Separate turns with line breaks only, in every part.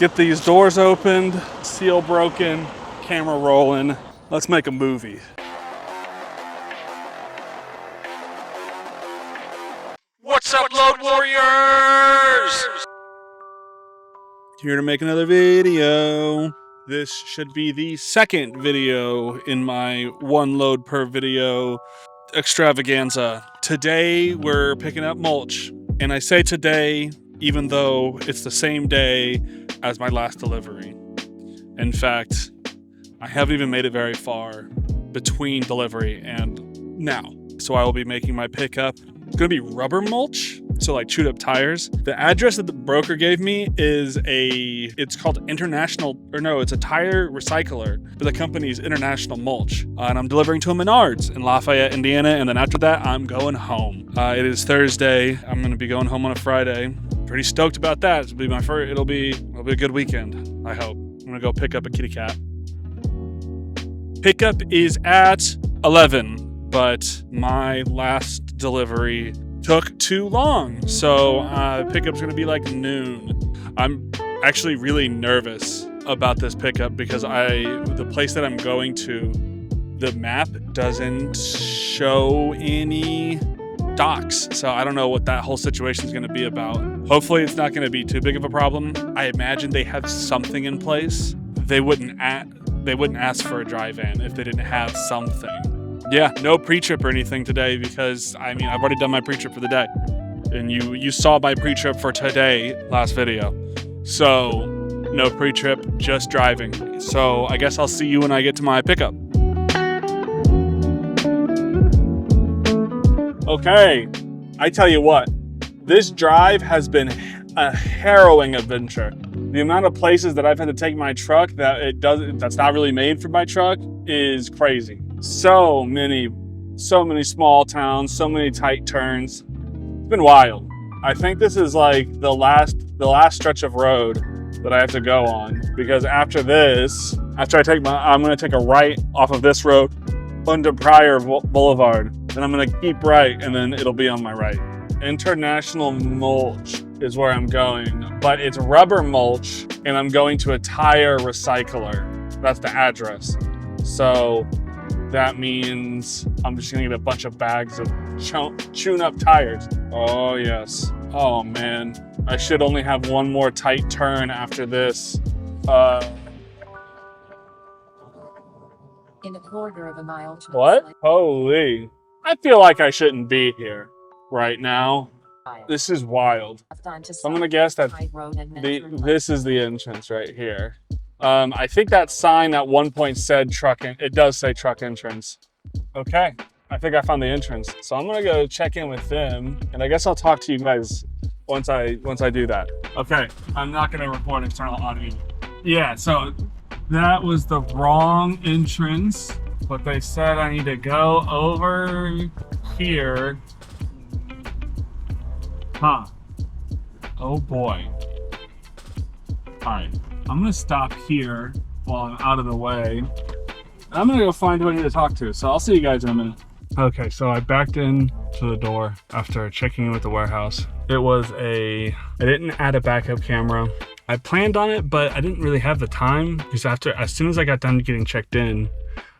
Get these doors opened, seal broken, camera rolling. Let's make a movie.
What's up, Load Warriors?
Here to make another video. This should be the second video in my one load per video extravaganza. Today we're picking up mulch. And I say today, even though it's the same day as my last delivery. In fact, I haven't even made it very far between delivery and now. So I will be making my pickup. It's gonna be rubber mulch, so like chewed up tires. The address that the broker gave me is it's called International, it's a tire recycler, but the company's International Mulch. And I'm delivering to a Menards in Lafayette, Indiana, and then after that, I'm going home. It is Thursday. I'm gonna be going home on a Friday. Pretty stoked about that. It'll be my first, it'll be a good weekend, I hope. I'm gonna go pick up a kitty cat. Pickup is at 11. But my last delivery took too long. So pickup's gonna be like noon. I'm actually really nervous about this pickup because the place that I'm going to, the map doesn't show any docks. So I don't know what that whole situation is gonna be about. Hopefully it's not gonna be too big of a problem. I imagine they have something in place. They wouldn't ask for a dry van if they didn't have something. Yeah, no pre-trip or anything today because, I've already done my pre-trip for the day. And you saw my pre-trip for today, last video. So, no pre-trip, just driving. So, I guess I'll see you when I get to my pickup. Okay, I tell you what, this drive has been a harrowing adventure. The amount of places that I've had to take my truck that's not really made for my truck is crazy. So many small towns, so many tight turns. It's been wild. I think this is like the last stretch of road that I have to go on because after this, I'm gonna take a right off of this road onto Pryor Boulevard. Then I'm gonna keep right and then it'll be on my right. International Mulch is where I'm going, but it's rubber mulch and I'm going to a tire recycler. That's the address. So that means I'm just gonna get a bunch of bags of chewing up tires. Oh yes. Oh man. I should only have one more tight turn after this.
In a quarter of a mile.
What? Holy. I feel like I shouldn't be here right now. This is wild. So I'm gonna guess that this is the entrance right here. I think that sign at one point said it does say truck entrance. Okay, I think I found the entrance. So I'm gonna go check in with them and I guess I'll talk to you guys once I do that. Okay, I'm not gonna report external audio. Yeah, so that was the wrong entrance, but they said I need to go over here. Huh, oh boy. All right. I'm gonna stop here while I'm out of the way. I'm gonna go find who I need to talk to, so I'll see you guys in a minute. Okay, so I backed in to the door after checking in with the warehouse. I didn't add a backup camera. I planned on it, but I didn't really have the time because as soon as I got done getting checked in,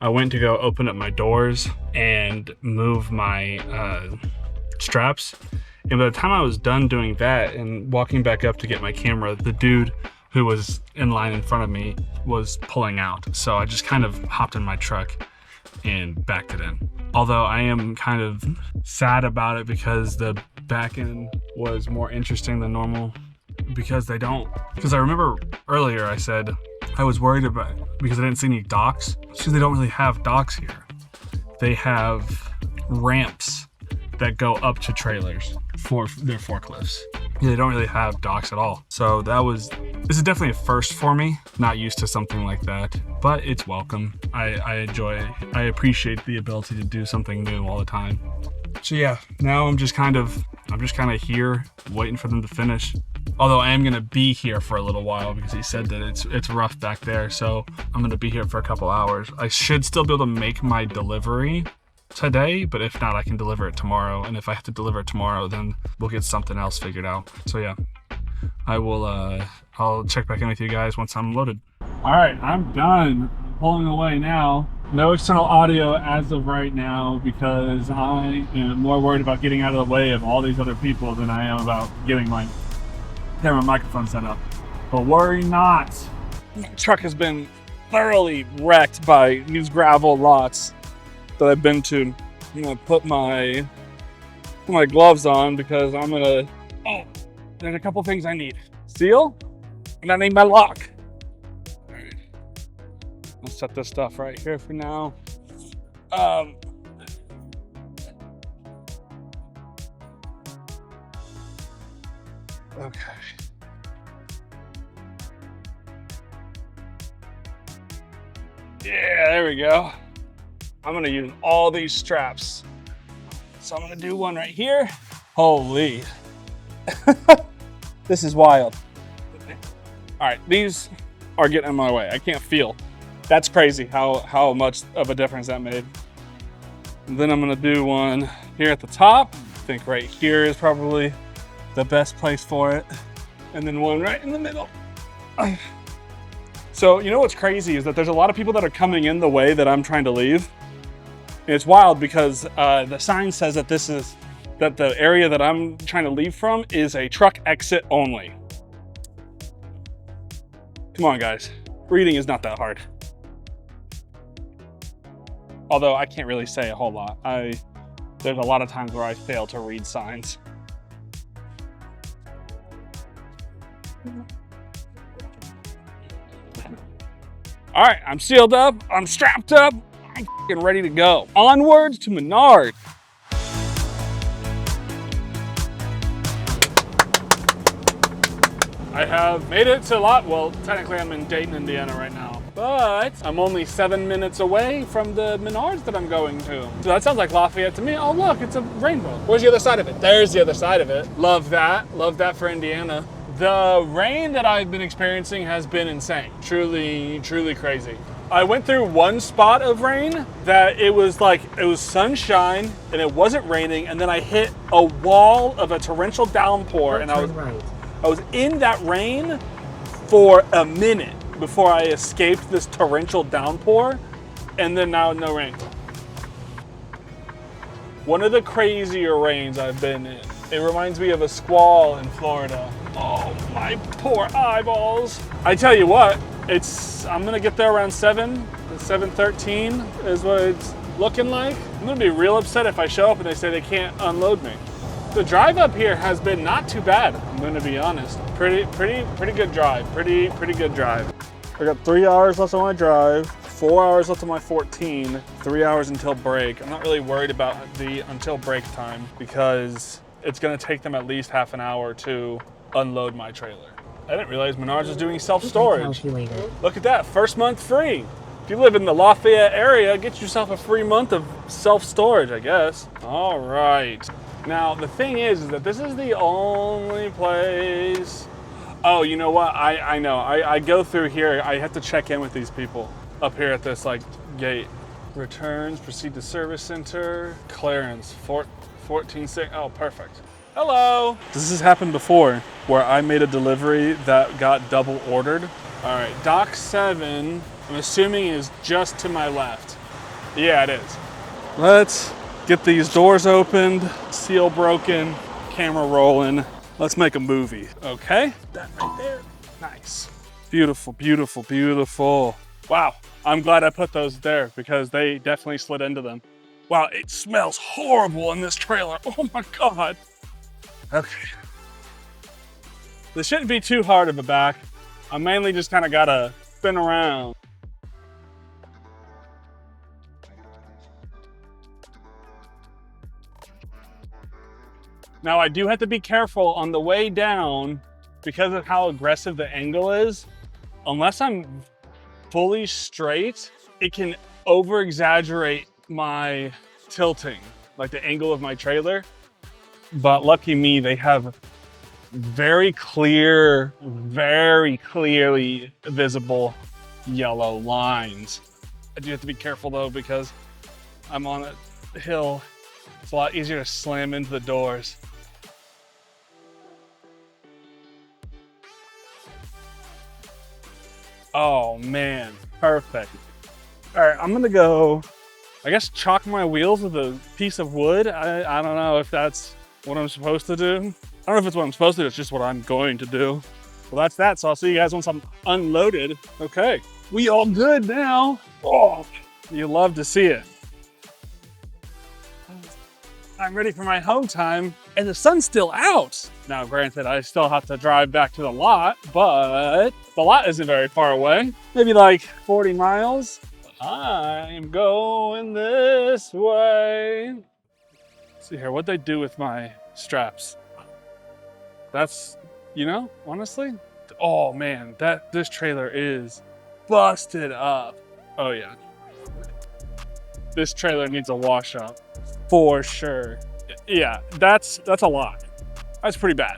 I went to go open up my doors and move my straps. And by the time I was done doing that and walking back up to get my camera, the dude who was in line in front of me was pulling out. So I just kind of hopped in my truck and backed it in. Although I am kind of sad about it because the back end was more interesting than normal because I remember earlier I said I was worried about because I didn't see any docks. So they don't really have docks here. They have ramps that go up to trailers for their forklifts. Yeah, they don't really have docks at all. So this is definitely a first for me. Not used to something like that, but it's welcome. I appreciate the ability to do something new all the time. So yeah, now I'm just kind of here waiting for them to finish. Although I am gonna be here for a little while because he said that it's rough back there. So I'm gonna be here for a couple hours. I should still be able to make my delivery today, but if not, I can deliver it tomorrow. And if I have to deliver it tomorrow, then we'll get something else figured out. So yeah, I will, I'll check back in with you guys once I'm loaded. All right, I'm done pulling away now. No external audio as of right now because I am more worried about getting out of the way of all these other people than I am about getting my camera microphone set up. But worry not. My truck has been thoroughly wrecked by these gravel lots that I've been to. I'm gonna put my gloves on because I'm gonna, oh, there's a couple things I need. Seal, and I need my lock. All right, I'll set this stuff right here for now. Okay. Yeah, there we go. I'm gonna use all these straps. So I'm gonna do one right here. Holy. This is wild. All right, these are getting in my way. I can't feel. That's crazy how much of a difference that made. And then I'm gonna do one here at the top. I think right here is probably the best place for it. And then one right in the middle. So you know what's crazy is that there's a lot of people that are coming in the way that I'm trying to leave. And it's wild because the sign says that that the area that I'm trying to leave from is a truck exit only. Come on, guys. Reading is not that hard. Although I can't really say a whole lot. There's a lot of times where I fail to read signs. All right, I'm sealed up, I'm strapped up, I'm f***ing ready to go. Onwards to Menard. I have made it to well, technically I'm in Dayton, Indiana right now, but I'm only 7 minutes away from the Menards that I'm going to. So that sounds like Lafayette to me. Oh look, it's a rainbow. Where's the other side of it? There's the other side of it. Love that for Indiana. The rain that I've been experiencing has been insane. Truly, truly crazy. I went through one spot of rain that it was sunshine and it wasn't raining, and then I hit a wall of a torrential downpour, and I was in that rain for a minute before I escaped this torrential downpour, and then now no rain. One of the crazier rains I've been in. It reminds me of a squall in Florida. Oh, my poor eyeballs. I tell you what, I'm gonna get there around 7:13 is what it's looking like. I'm gonna be real upset if I show up and they say they can't unload me. The drive up here has been not too bad, I'm gonna be honest. Pretty good drive, pretty good drive. I got 3 hours left on my drive, 4 hours left on my 14, 3 hours until break. I'm not really worried about the until break time because it's gonna take them at least half an hour to unload my trailer. I didn't realize Menards was doing self-storage. Look at that, first month free. If you live in the Lafayette area, get yourself a free month of self-storage, I guess. All right. Now, the thing is that this is the only place. Oh, you know what? I know. I go through here. I have to check in with these people up here at this gate. Returns, proceed to service center, clearance, 14.6. Oh, perfect. Hello. This has happened before where I made a delivery that got double ordered. All right, dock 7, I'm assuming is just to my left. Yeah, it is. Let's get these doors opened, seal broken, camera rolling. Let's make a movie. Okay, that right there. Nice. Beautiful, beautiful, beautiful. Wow, I'm glad I put those there because they definitely slid into them. Wow, it smells horrible in this trailer. Oh my God. Okay. This shouldn't be too hard of a back. I mainly just kind of gotta spin around. Now I do have to be careful on the way down because of how aggressive the angle is. Unless I'm fully straight, it can over exaggerate my tilting, like the angle of my trailer. But lucky me, they have very clearly visible yellow lines. I do have to be careful though because I'm on a hill. It's a lot easier to slam into the doors. Oh man, perfect. All right, I'm gonna go, I guess, chalk my wheels with a piece of wood. I don't know if that's what I'm supposed to do. I don't know if it's what I'm supposed to do, it's just what I'm going to do. Well, that's that, so I'll see you guys once I'm unloaded. Okay, we all good now. Oh, you love to see it. I'm ready for my home time, and the sun's still out. Now, granted, I still have to drive back to the lot, but the lot isn't very far away. Maybe like 40 miles. I'm going this way. Let's see here, what'd they do with my straps? That's, you know, honestly, oh man, this trailer is busted up. Oh yeah. This trailer needs a wash up for sure. Yeah, that's a lot. That's pretty bad.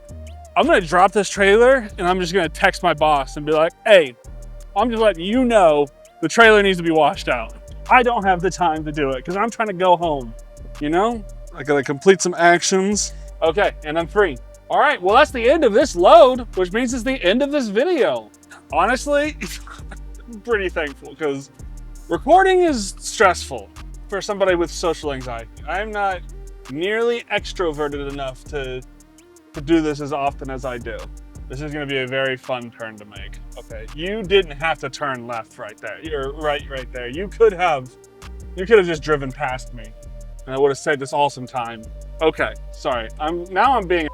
I'm gonna drop this trailer and I'm just gonna text my boss and be like, hey, I'm just letting you know the trailer needs to be washed out. I don't have the time to do it because I'm trying to go home, you know? I gotta complete some actions. Okay, and I'm free. All right, well, that's the end of this load, which means it's the end of this video. Honestly, I'm pretty thankful because recording is stressful for somebody with social anxiety. I'm not nearly extroverted enough to do this as often as I do. This is gonna be a very fun turn to make. Okay, you didn't have to turn left right there. You're right there. You could have just driven past me and I would have saved this awesome time. Okay, sorry, I'm being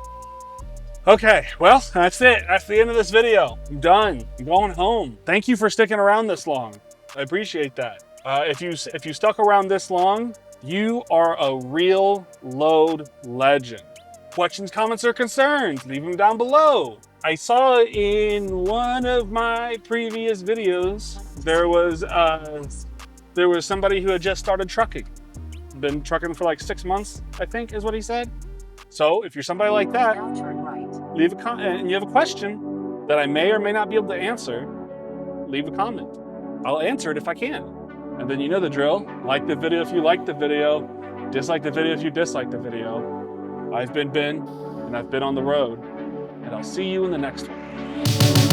okay, well, that's it. That's the end of this video. I'm done. I'm going home. Thank you for sticking around this long. I appreciate that. If you stuck around this long, you are a real load legend. Questions, comments, or concerns, leave them down below. I saw in one of my previous videos, there was somebody who had just started trucking. Been trucking for like 6 months, I think is what he said. So if you're somebody like that, leave a comment, and you have a question that I may or may not be able to answer, leave a comment. I'll answer it if I can. And then you know the drill. Like the video if you like the video, dislike the video if you dislike the video. I've been Ben, and I've been on the road, and I'll see you in the next one.